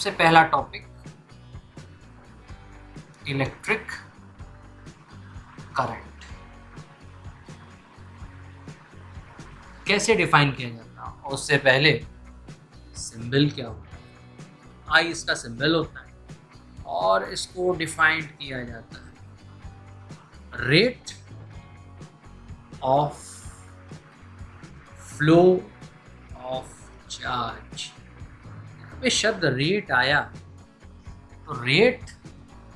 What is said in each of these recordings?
सबसे पहला topic electric current कैसे डिफाइन किया जाता है, और उससे पहले सिंबल क्या होता है। आई इसका सिंबल होता है और इसको डिफाइन किया जाता है rate of flow of charge. यहाँ पे शब्द रेट आया तो रेट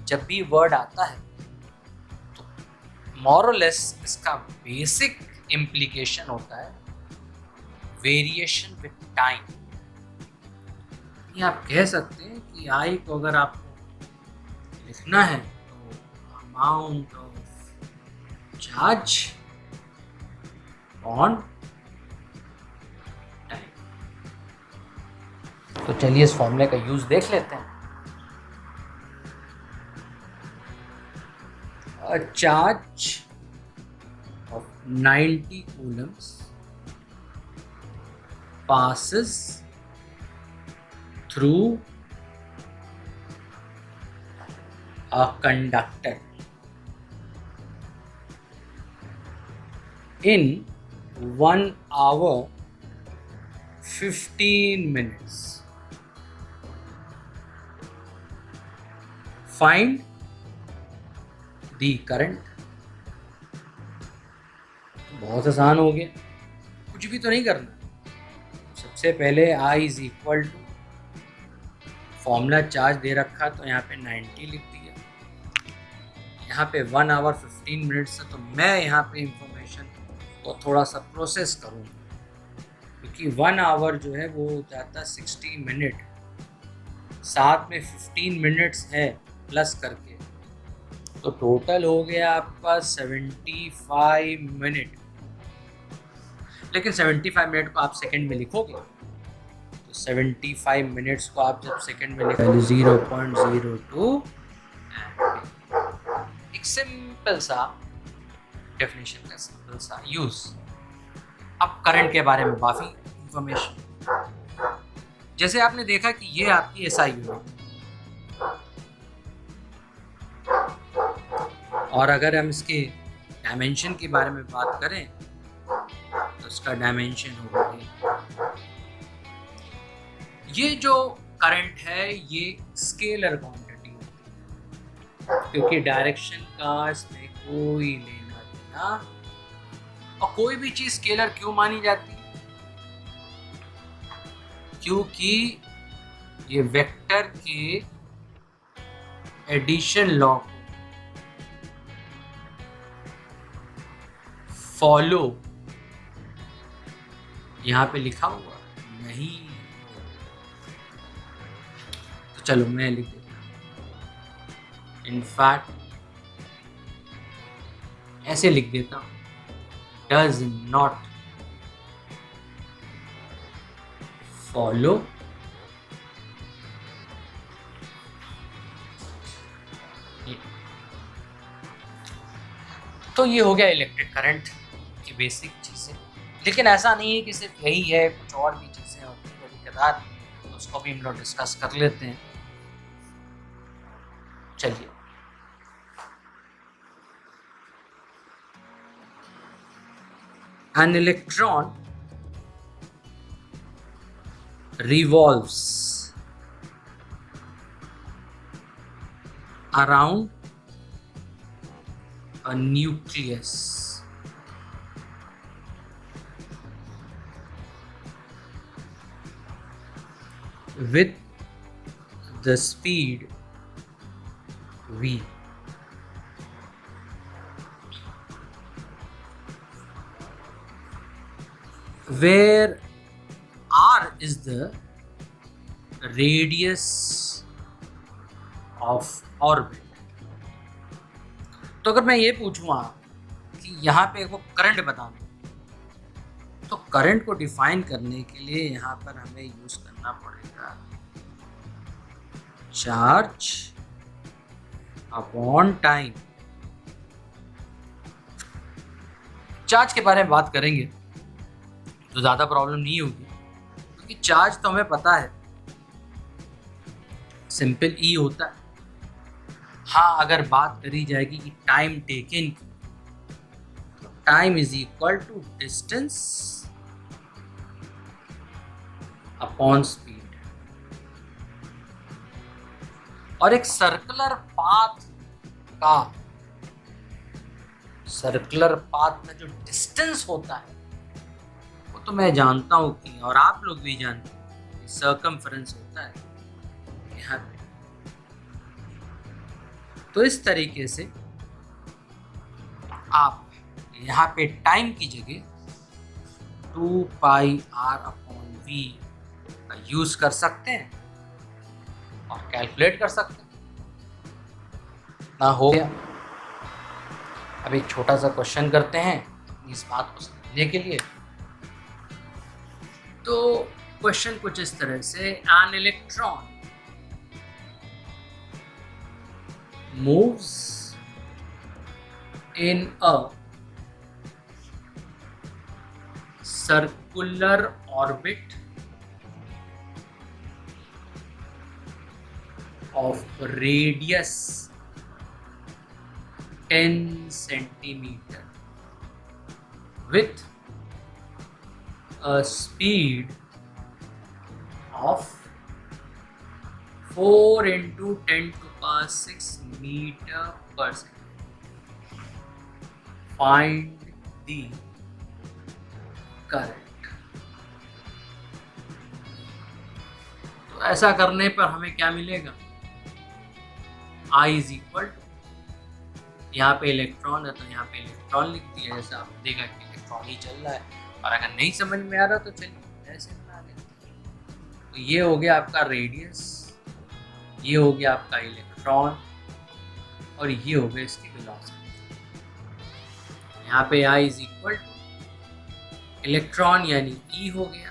जब भी वर्ड आता है तो मोर और लेस इसका बेसिक इम्प्लीकेशन होता है वेरिएशन विद टाइम। ये आप कह सकते हैं कि आई को अगर आपको लिखना है तो amount of charge on time. तो चलिए इस फॉर्मूले का यूज देख लेते हैं। A charge of 90 coulombs passes through a conductor in 1 hour 15 minutes. Find the current. बहुत आसान हो गया, कुछ भी तो नहीं करना। सबसे पहले I is equal to formula charge दे रखा तो यहाँ पे 90 लिख दिया, यहाँ पे 1 आवर 15 मिनट्स है। तो मैं यहाँ पे इंफॉर्मेशन को थोड़ा सा प्रोसेस करूँगा, क्योंकि 1 आवर जो है वो जाता 60 मिनट, साथ में 15 मिनट्स है प्लस करके, तो टोटल हो गया आपका 75 मिनट। लेकिन 75 मिनट को आप सेकंड में लिखोगे तो 75 मिनट्स को आप जब सेकंड में लिखोगे 0.02। एक सिंपल सा डेफिनेशन का सिंपल सा यूज। अब करंट के बारे में काफ़ी इंफॉर्मेशन, जैसे आपने देखा कि ये आपकी एसआई यूनिट, और अगर हम इसके डायमेंशन के बारे में बात करें तो इसका डायमेंशन होगा ये जो करंट है ये स्केलर क्वांटिटी होती है, क्योंकि डायरेक्शन का इसमें कोई लेना देना। और कोई भी चीज स्केलर क्यों मानी जाती है, क्योंकि ये वेक्टर के एडिशन लॉ फॉलो यहाँ पे लिखा हुआ नहीं। तो चलो मैं लिख देता हूँ, इनफैक्ट ऐसे लिख देता हूँ, डज नॉट फॉलो तो ये हो गया इलेक्ट्रिक करंट की बेसिक चीज़ें। लेकिन ऐसा नहीं है कि सिर्फ यही है, कुछ और भी चीज़ें होती हैं कभी कदार, तो उसको भी हम लोग डिस्कस कर लेते हैं। चलिए, an electron revolves around a nucleus with the speed v. Where r is the radius of orbit. तो अगर मैं ये पूछूँ कि यहाँ पे वो करंट बता दो, तो करंट को डिफाइन करने के लिए यहाँ पर हमें यूज करना पड़ेगा चार्ज अपॉन टाइम। चार्ज के बारे में बात करेंगे तो ज़्यादा प्रॉब्लम नहीं होगी, क्योंकि चार्ज तो हमें पता है सिंपल ई होता है। हाँ, अगर बात करी जाएगी कि टाइम टेकन की, तो time is equal to distance upon speed. और एक सर्कुलर पाथ में जो डिस्टेंस होता है वो तो मैं जानता हूँ कि, और आप लोग भी जानते हैं, सर्कमफ्रेंस होता है यहाँ पे। तो इस तरीके से आप यहाँ पे टाइम की जगह 2πr/v का यूज कर सकते हैं और कैलकुलेट कर सकते हैं। ना हो गया। अब एक छोटा सा क्वेश्चन करते हैं इस बात को समझने के लिए। तो क्वेश्चन कुछ इस तरह से, an electron moves in a circular orbit of radius 10 centimeter with a speed of 4 into 10 to power 6 meter per second. Find the current. तो ऐसा करने पर हमें क्या मिलेगा? I इज इक्वल टू, यहाँ पे इलेक्ट्रॉन है तो यहाँ पे इलेक्ट्रॉन लिख दिया, जैसे आप देखा कि इलेक्ट्रॉन ही चल रहा है। और अगर नहीं समझ में आ रहा तो चलिए ऐसे बना लेते हैं। तो ये हो गया आपका रेडियस, ये हो गया आपका इलेक्ट्रॉन, और ये हो गया इसकी वेलोसिटी। यहाँ पे I is equal two electron यानी E हो गया,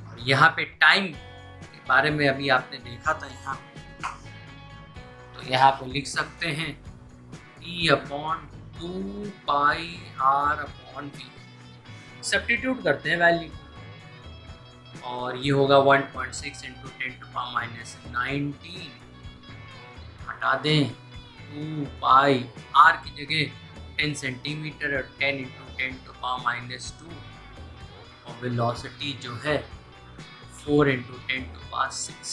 और यहाँ पे टाइम के बारे में अभी आपने देखा था यहाँ, तो यहाँ पे लिख सकते हैं E/2πr/v। सब्स्टिट्यूट करते हैं वैल्यू, और ये होगा 1.6 इंटू 10⁻⁻19। हटा दें 2π, r की जगह 10 सेंटीमीटर और 10 इंटू 10⁻⁻2, और वेलोसिटी जो है 4 इंटू 10⁻6।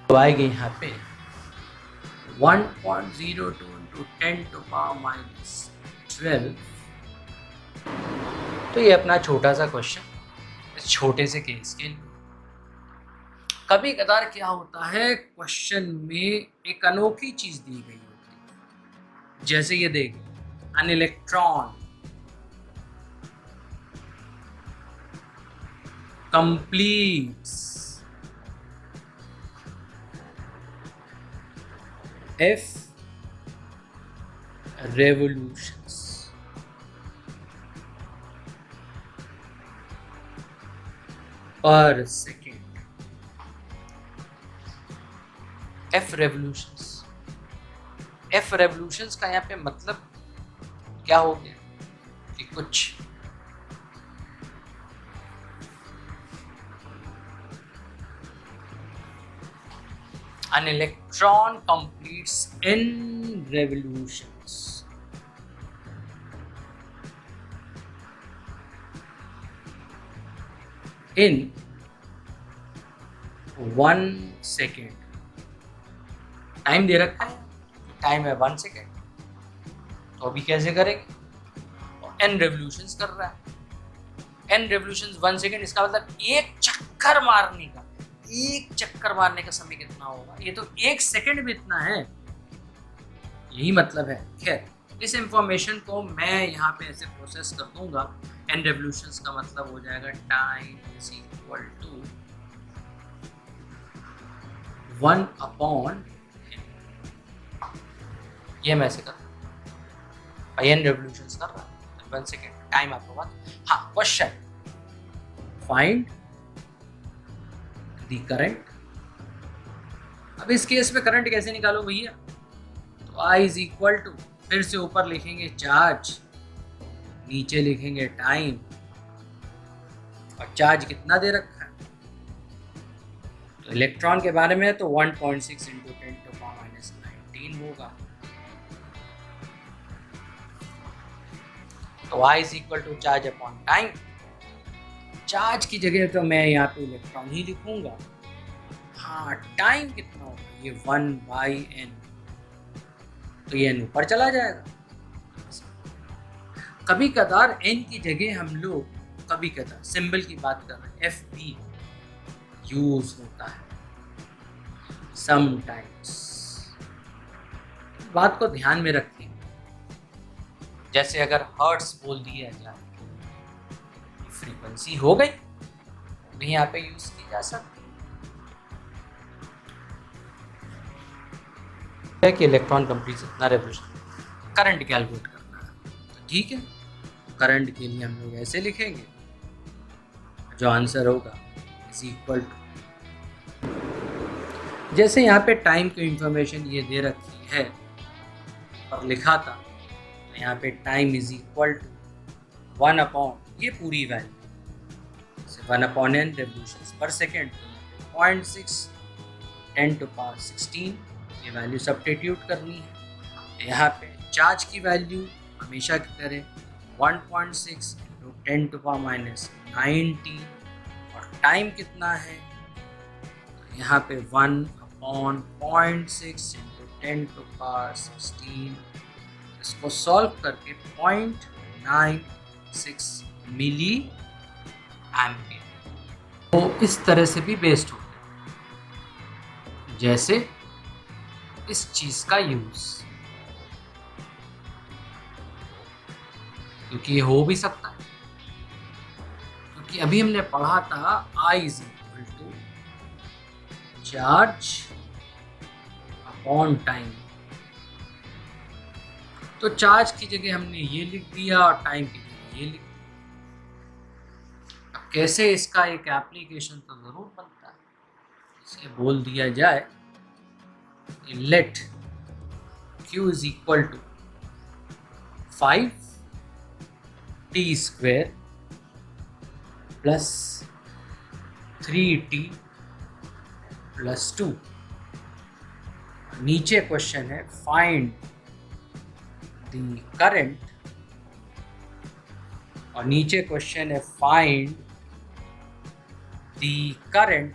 तो आएगी यहाँ पे 1.02 इंटू 10⁻12। तो ये अपना छोटा सा क्वेश्चन इस छोटे से केस के लिए। कभी कदार क्या होता है, क्वेश्चन में एक अनोखी चीज दी गई होती है, जैसे ये देखिए, an electron completes F revolutions per second। F revolutions का यहाँ पे मतलब क्या हो गया कि कुछ an electron completes n revolutions in 1 second। Time दे रखा है, टाइम है 1 सेकेंड, तो अभी कैसे करेंगे? तो n रेवोल्यूशंस कर रहा है, n रेवोल्यूशंस 1 सेकेंड, इसका मतलब एक चक्कर मारने का समय कितना होगा? ये तो 1 सेकेंड भी इतना है, यही मतलब है। खैर, इस इंफॉर्मेशन को मैं यहाँ पे ऐसे प्रोसेस कर दूंगा। n रेवोल्यूशंस का मतलब हो जाएगा टाइम इज इक्वल टू 1/, ये मैं ऐसे कर n रेवोल्यूशंस कर रहा है 1 सेकेंड, टाइम आपको बात। हाँ, क्वेश्चन, फाइंड द करंट। अब इस केस में करंट कैसे निकालो भैया? तो I इज इक्वल टू, फिर से ऊपर लिखेंगे चार्ज, नीचे लिखेंगे टाइम, और चार्ज कितना दे रखा है तो इलेक्ट्रॉन के बारे में तो 1.6 इंटू 10⁻⁻19 होगा। तो I is equal to charge upon time. Charge की जगह तो मैं यहाँ पे इलेक्ट्रॉन ही लिखूंगा। हाँ, टाइम कितना होगा, ये 1/n, तो ये n ऊपर चला जाएगा। कभी कदार n की जगह हम लोग कभी कदार सिंबल की बात कर रहे हैं, एफ भी यूज होता है समटाइम्स। बात को ध्यान में रखें। जैसे अगर हर्ट्स बोल दिया जाए, फ्रीक्वेंसी हो गई, भी यहाँ पे यूज की जा सकती है कि इलेक्ट्रॉन कंप्लीट इतना रेवोल्यूशन, करंट कैलकुलेट करना है। तो ठीक है, करंट के लिए हम लोग ऐसे लिखेंगे, जो आंसर होगा इज इक्वल टू, जैसे यहाँ पे टाइम की इंफॉर्मेशन ये दे रखी है और लिखा था, तो यहाँ पे time is equal to 1 upon ये पूरी वैल्यू, 1/n रेवोल्यूशंस पर सेकेंड, 0.6 10⁻16 ये वैल्यू सब्स्टिट्यूट करनी है। यहाँ पे चार्ज की वैल्यू हमेशा की तरह 1.6 इंटू 10⁻⁻19 और टाइम कितना है, तो यहाँ पे 1/0.6 इंटू 10⁻16, इसको सॉल्व करके 0.96 मिली एम्पियर। तो इस तरह से भी बेस्ड होते हैं, जैसे इस चीज का यूज, क्योंकि ये हो भी सकता है, क्योंकि अभी हमने पढ़ा था I is equal to charge upon time. तो चार्ज की जगह हमने ये लिख दिया और टाइम की जगह ये लिख दिया। अब कैसे इसका एक एप्लीकेशन तो जरूर बनता है। इसे बोल दिया जाए let Q is equal to 5t square plus 3t plus 2। नीचे क्वेश्चन है फाइंड द करंट, और नीचे क्वेश्चन है find the current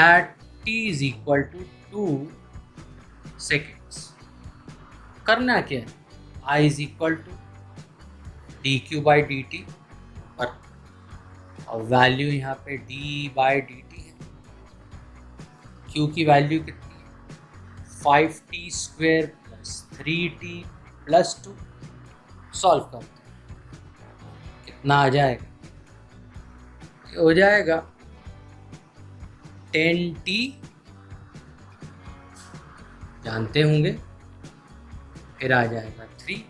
at t is equal to 2 seconds। करना क्या है, I is equal to dq by dt पर, और वैल्यू यहाँ पे d by dt है। q की वैल्यू कितनी है, 5t square plus 3t plus 2। Solve करते हैं, कितना आ जाएगा, हो जाएगा 10t, जानते होंगे, फिर आ जाएगा 3,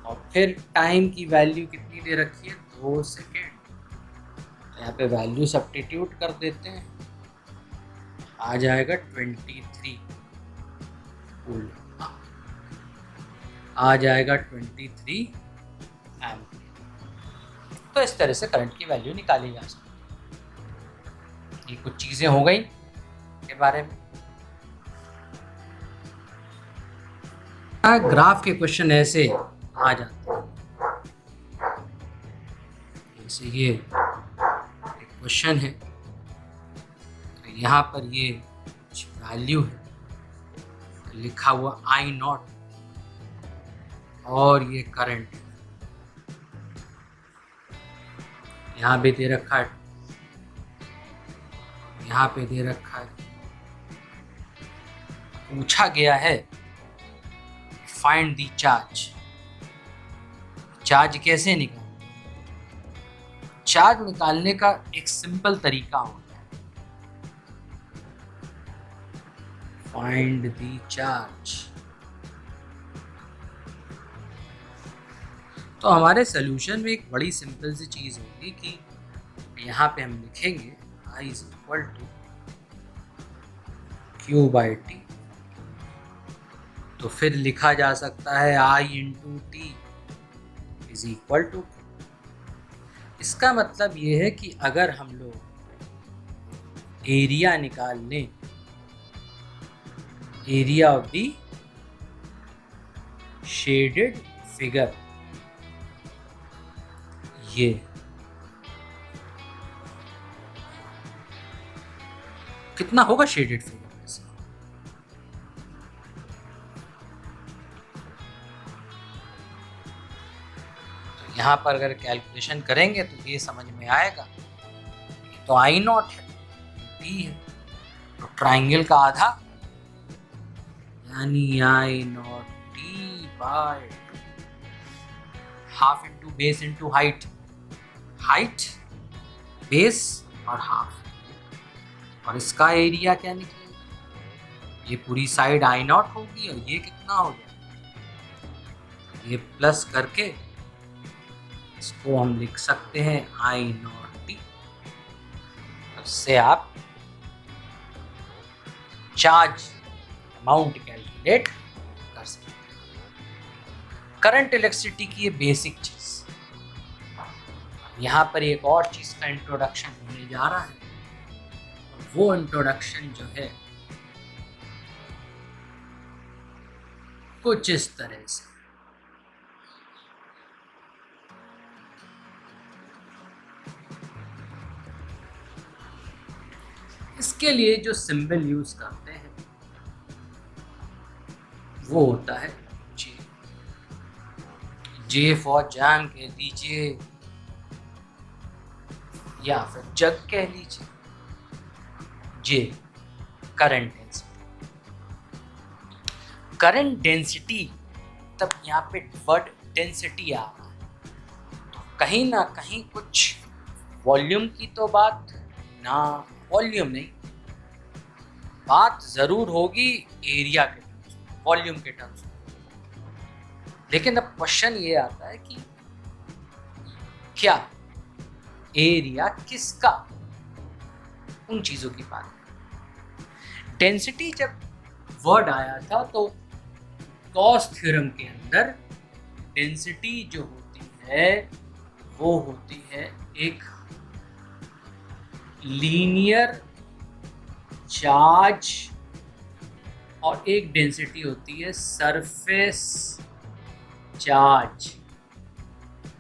और फिर टाइम की वैल्यू कितनी दे रखी है, 2 सेकेंड। तो यहाँ पे वैल्यू सब्स्टिट्यूट कर देते हैं, आ जाएगा 23 कूल, आ जाएगा 23 एम्पियर। तो इस तरह से करंट की वैल्यू निकाली जा सकती है। ये कुछ चीजें हो गई के बारे में। ग्राफ के क्वेश्चन ऐसे आ जाते हैं, जैसे ये एक क्वेश्चन है, तो यहाँ पर ये कुछ वैल्यू है, लिखा हुआ I0 और ये करंट है, यहाँ भी दे रखा है, यहाँ पे दे रखा है। पूछा गया है फाइंड द चार्ज। चार्ज कैसे निकालें, चार्ज निकालने का एक सिंपल तरीका होता है, फाइंड द चार्ज। तो हमारे सॉल्यूशन में एक बड़ी सिंपल सी चीज होगी कि यहाँ पे हम लिखेंगे I is equal to Q by T। तो फिर लिखा जा सकता है I into T is equal to Q। इसका मतलब ये है कि अगर हम लोग एरिया निकाल लें, area of the shaded figure, ये कितना होगा शेडेड फिगर में से? तो यहाँ पर अगर कैलकुलेशन करेंगे तो ये समझ में आएगा, तो आई नॉट है, टी है, तो ट्राइंगल का आधा यानी I naught T by half into base into height, height base और हाफ, और इसका एरिया क्या निकलेगा? ये पूरी साइड आई नॉट होगी और ये कितना हो गया, ये प्लस करके इसको हम लिख सकते हैं आई नॉट टी। इससे आप चार्ज अमाउंट कैलकुलेट कर सकते हैं। करंट इलेक्ट्रिसिटी की ये बेसिक चीज। यहाँ पर एक और चीज का इंट्रोडक्शन होने जा रहा है, वो इंट्रोडक्शन जो है कुछ इस तरह से। इसके लिए जो सिंबल यूज करते हैं वो होता है जे। जे फॉर जैम कह दीजिए या फिर जग कह लीजिए। जे करंट डेंसिटी। करंट डेंसिटी, तब यहाँ पे वर्ड डेंसिटी आ रहा है, तो कहीं ना कहीं कुछ वॉल्यूम की तो बात ना, वॉल्यूम नहीं, बात जरूर होगी एरिया के टर्म्स, वॉल्यूम के टर्म्स। लेकिन अब क्वेश्चन ये आता है कि क्या एरिया किसका, उन चीजों की बात। डेंसिटी जब वर्ड आया था तो गॉस थ्योरम के अंदर डेंसिटी जो होती है वो होती है एक लीनियर चार्ज और एक डेंसिटी होती है सरफेस चार्ज।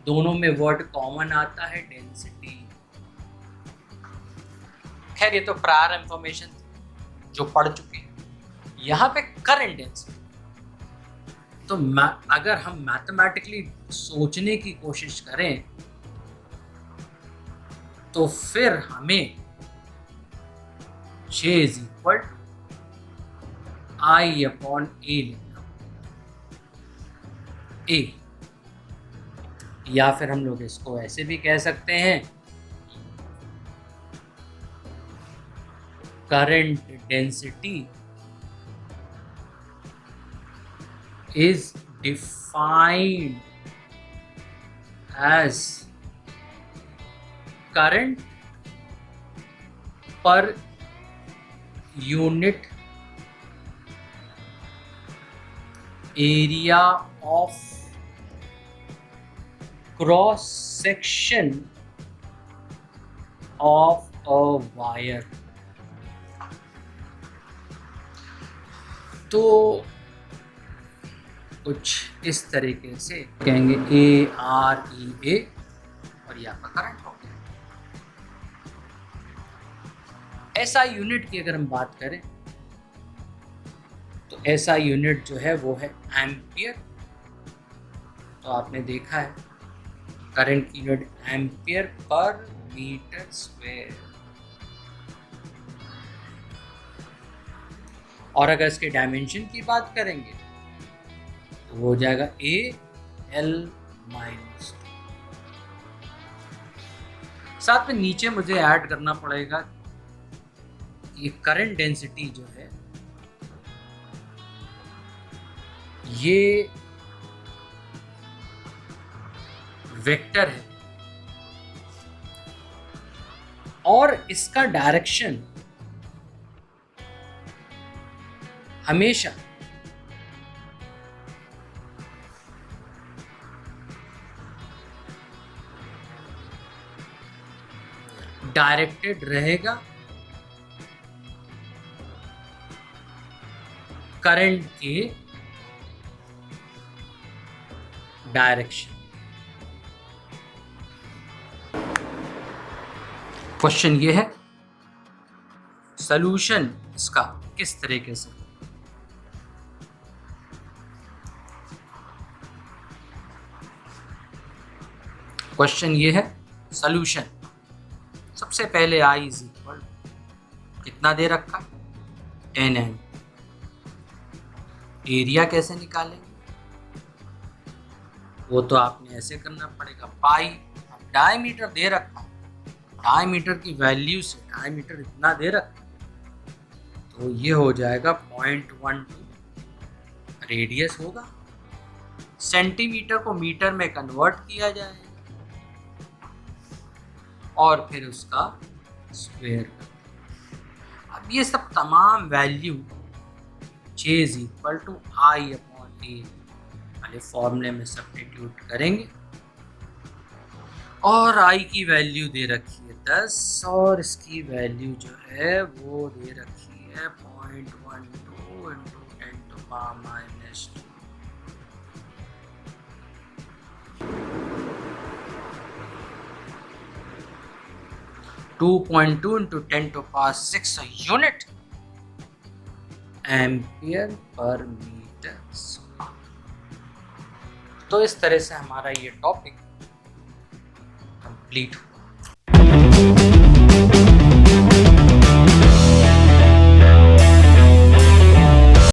दोनों में वर्ड कॉमन आता है डेंसिटी। खैर ये तो प्रायर इंफॉर्मेशन जो पढ़ चुके हैं। यहाँ पे करंट डेंसिटी, तो अगर हम मैथमेटिकली सोचने की कोशिश करें तो फिर हमें J is equal I upon A लिखना, ए, या फिर हम लोग इसको ऐसे भी कह सकते हैं, current density is defined as current per unit area of cross section of a wire। तो कुछ इस तरीके से कहेंगे ए आर ई ए, और ये आपका करंट हो गया। एसआई यूनिट की अगर हम बात करें तो एसआई यूनिट जो है वो है एम्पियर। तो आपने देखा है करंट की यूनिट एम्पियर पर मीटर स्क्वायर। और अगर इसके डायमेंशन की बात करेंगे तो हो जाएगा ए एल माइनस। साथ में नीचे मुझे ऐड करना पड़ेगा ये करंट डेंसिटी जो है ये वेक्टर है और इसका डायरेक्शन हमेशा डायरेक्टेड रहेगा करंट के डायरेक्शन। क्वेश्चन ये है, सॉल्यूशन इसका किस तरीके से। क्वेश्चन ये है, सॉल्यूशन सबसे पहले I इज इक्वल कितना दे रखा, 10 एम। एरिया कैसे निकालेंगे, वो तो आपने ऐसे करना पड़ेगा, पाई। अब डायमीटर दे रखा, डायमीटर की वैल्यू से डायमीटर इतना दे रखा, तो ये हो जाएगा 0.12 रेडियस होगा। सेंटीमीटर को मीटर में कन्वर्ट किया जाएगा और फिर उसका स्क्वायर। अब ये सब तमाम value J is equal to I upon A वाले फॉर्मूले में सब्स्टिट्यूट करेंगे और I की वैल्यू दे रखी है 10 और इसकी वैल्यू जो है वो दे रखी है 0.12 into 10 to power minus 2। 2.2 into 10 to power 6 unit ampere पर मीटर स्क्वायर। तो इस तरह से हमारा ये टॉपिक कंप्लीट हुआ।